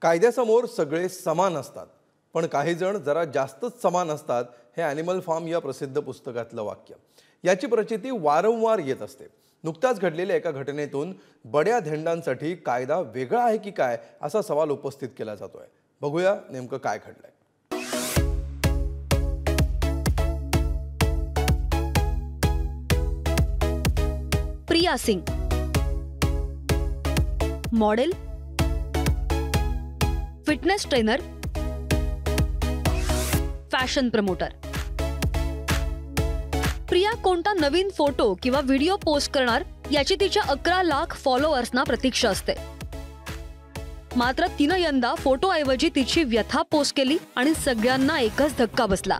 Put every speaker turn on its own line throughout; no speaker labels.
कायद्यासमोर सगळे समान असतात, पण काही जण जरा जास्तच समान असतात, हे ॲनिमल फार्म या प्रसिद्ध पुस्तकातलं वाक्य. याची प्रचिती वारंवार येत असते. नुकताच घडलेल्या एका घटनेतून बड्या धेंडांसाठी कायदा वेगळा आहे की काय असा सवाल उपस्थित केला जातोय. बघूया नेमकं काय घडलंय.
Priya Singh, model, fitness trainer, fashion promoter. Priya कोणता नवीन फोटो किंवा व्हिडिओ पोस्ट करणार याची तिच्या 11 लाख फॉलोअर्सना प्रतीक्षा असते. मात्र तिनं यंदा फोटोऐवजी तिची व्यथा पोस्ट केली आणि सगळ्यांना एकच धक्का बसला.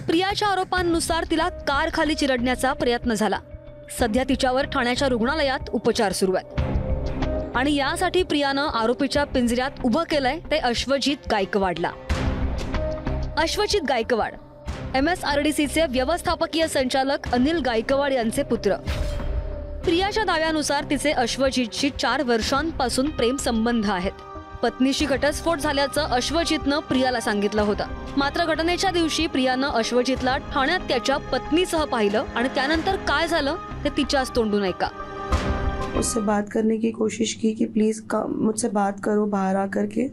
प्रियाच्या आरोपांनुसार तिला कार खाली चिरडण्याचा प्रयत्न झाला. सध्या तिच्यावर ठाण्याच्या रुग्णालयात उपचार सुरू आहेत आणि यासाठी प्रियानं आरोपीच्या पिंजऱ्यात उभं केलंय ते अश्वजित गायकवाडला. अश्वजित गायकवाड MSRDCचे व्यवस्थापकीय संचालक अनिल गायकवाड यांचे पुत्र. प्रियाच्या दाव्यानुसार तिचे अश्वजितशी 4 वर्षांपासून प्रेम संबंध आहेत. पत्नीशी घटस्फोट झाल्याचं अश्वजितनं प्रियाला सांगितलं होतं. मात्र घटनेच्या दिवशी प्रियानं अश्वजितला ठाण्यात त्याच्या पत्नीसह पाहिलं आणि त्यानंतर काय झालं ते तिच्याच तोंडून ऐका.
उससे बात करने की कोशिश की कि प्लीज़ मुझसे बात करो बाहर आकर के,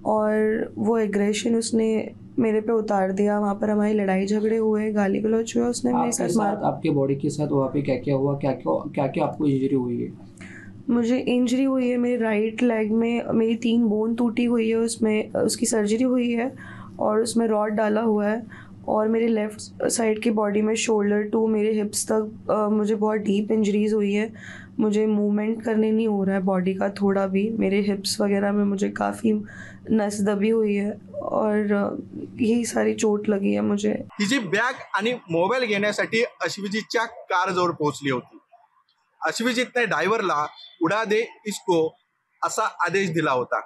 और वो एग्रेशन उसने मेरे पे उतार दिया. वहाँ पर हमारी लड़ाई झगड़े हुए, गाली गलौज हुआ. उसने मेरे साथ मार.
आपके बॉडी के साथ वहाँ पे क्या क्या हुआ, क्या क्या आपको इंजरी हुई है?
मुझे इंजरी हुई है मेरे राइट लेग में. मेरी 3 बोन टूटी हुई है, उसमें उसकी सर्जरी हुई है और उसमें रॉड डाला हुआ है. और मेरे लेफ़्ट साइड की बॉडी में शोल्डर टू मेरे हिप्स तक मुझे बहुत डीप इंजरीज हुई है. मुझे मूवमेंट करने नहीं हो रहा है बॉडी का थोड़ा भी. मेरे हिप्स वगैरह में मुझे काफ़ी नस दबी हुई है और यही सारी चोट लगी है मुझे.
तिची बॅग आणि मोबाईल घेण्यासाठी अश्वजितच्या कारजवळ पोहोचली होती. अश्वजितने ड्रायव्हरला उडा दे इसको असा आदेश दिला होता.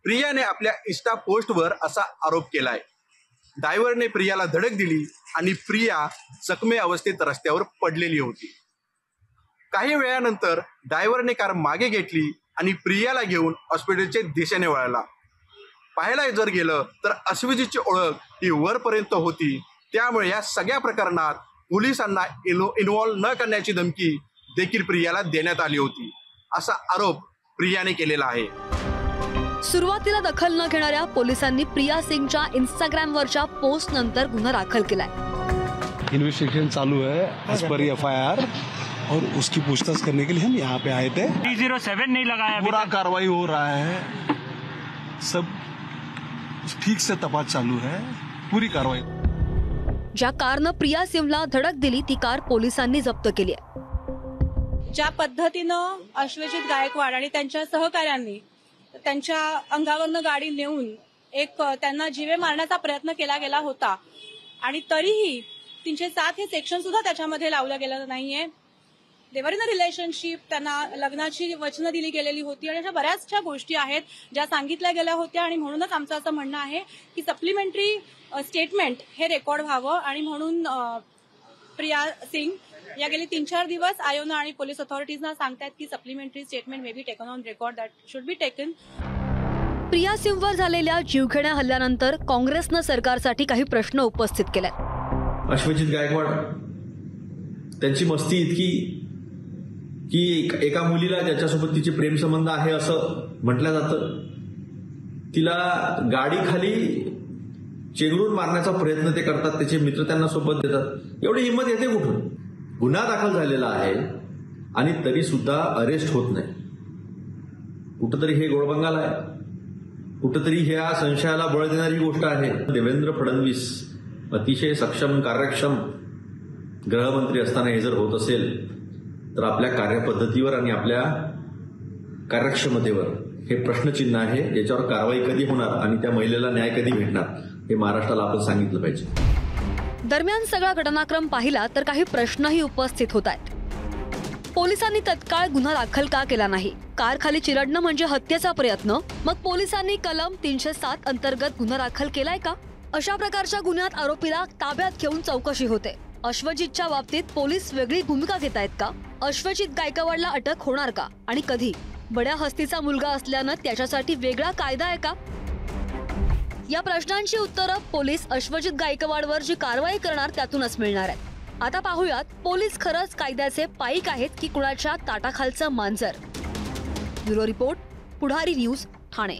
प्रियाने आपल्या इंस्टा पोस्टवर असा आरोप केलाय. ड्रायव्हरने प्रियाला धडक दिली आणि प्रिया जखमी अवस्थेत रस्त्यावर पडलेली होती. काही वेळानंतर ड्रायव्हरने कार मागे घेतली आणि प्रियाला घेऊन हॉस्पिटलच्या दिशेने वळला. पाहायला जर गेलं तर अश्वजितची ओळख ही वरपर्यंत होती. त्यामुळे या सगळ्या प्रकरणात पोलिसांना इन्व्हॉल्व न करण्याची धमकी देखील प्रियाला देण्यात आली होती, असा आरोप प्रियाने केलेला आहे.
सुरुवातीला दखल न घेणाऱ्या पोलिसांनी प्रिया सिंगच्या इंस्टाग्रामवरच्या पोस्ट नंतर गुन्हा दाखल केलाय.
इन्वेस्टिगेशन चालू है एज पर FIR और उसकी पूछताछ करने के लिए हम यहाँ पे आए थे.
307 नहीं लगाया,
पूरा कार्रवाई हो रहा है, सब ठीक से तपास चालू है, पूरी कार्रवाई.
ज्या कारनं प्रिया सिंगला धडक दिली ती कार पोलिसांनी जप्त केली आहे.
ज्या पद्धतीनं अश्वजित गायकवाड आणि त्यांच्या सहकाऱ्यांनी त्यांच्या अंगावरनं गाडी नेऊन त्यांना जीवे मारण्याचा प्रयत्न केला गेला होता आणि तरीही 307 हे सेक्शन सुद्धा त्याच्यामध्ये लावलं गेलं नाहीये. देवर इन अ रिलेशनशिप, त्यांना लग्नाची वचनं दिली गेलेली होती आणि अशा बऱ्याचशा गोष्टी आहेत ज्या सांगितल्या गेल्या होत्या. आणि म्हणूनच आमचं असं म्हणणं आहे की सप्लिमेंटरी स्टेटमेंट हे रेकॉर्ड व्हावं आणि म्हणून प्रिया सिंग या गेली 3-4 दिवस आयोना आणि पोलीस अथॉरिटीजना सांगतायत की supplementary statement may be taken on record, that should be taken.
Priya सिंगवर झालेल्या जीवघेण्या हल्ल्यानंतर काँग्रेसनं सरकारसाठी काही प्रश्न उपस्थित केले.
अश्वजित गायकवाड त्यांची मस्ती इतकी की एका मुलीला ज्याच्यासोबत तिचे प्रेमसंबंध आहे असं म्हटलं जातं, तिला गाडी खाली चेंगरून मारण्याचा प्रयत्न ते करतात. त्याचे मित्र त्यांना सोबत देतात. एवढी हिंमत येते कुठून? गुन्हा दाखल झालेला आहे आणि तरी सुद्धा अरेस्ट होत नाही. कुठंतरी हे गोळबंगाल आहे, कुठंतरी ह्या संशयाला बळ देणारी गोष्ट आहे. देवेंद्र फडणवीस अतिशय सक्षम कार्यक्षम गृहमंत्री असताना हे जर होत असेल तर आपल्या कार्यपद्धतीवर आणि आपल्या कार्यक्षमतेवर हे प्रश्नचिन्ह आहे. याच्यावर कारवाई कधी होणार आणि त्या महिलेला न्याय कधी भेटणार हे महाराष्ट्राला आपण सांगितलं पाहिजे.
दरम्यान सगळा घटनाक्रम पाहिला तर काही प्रश्नही उपस्थित होत आहेत. पोलिसांनी तत्काळ गुन्हा दाखल का केला नाही? कार खाली चिरडणं म्हणजे हत्येचा प्रयत्न, मग पोलिसांनी कलम 307 अंतर्गत गुन्हा दाखल केलाय का? अशा प्रकारच्या गुन्ह्यात आरोपीला ताब्यात घेऊन चौकशी होते. अश्वजितच्या बाबतीत पोलीस वेगळी भूमिका घेत आहेत का? अश्वजित गायकवाडला अटक होणार का आणि कधी? बड्या हस्तीचा मुलगा असल्यानं त्याच्यासाठी वेगळा कायदा आहे का? या प्रश्नांची उत्तरं पोलीस अश्वजित गायकवाडवर जी कारवाई करणार त्यातूनच मिळणार आहेत. आता पाहूयात, पोलीस खरंच कायद्याचे पाईक आहेत की कुणाच्या ताटाखालचं मांजर. ब्युरो रिपोर्ट, पुढारी न्यूज, ठाणे.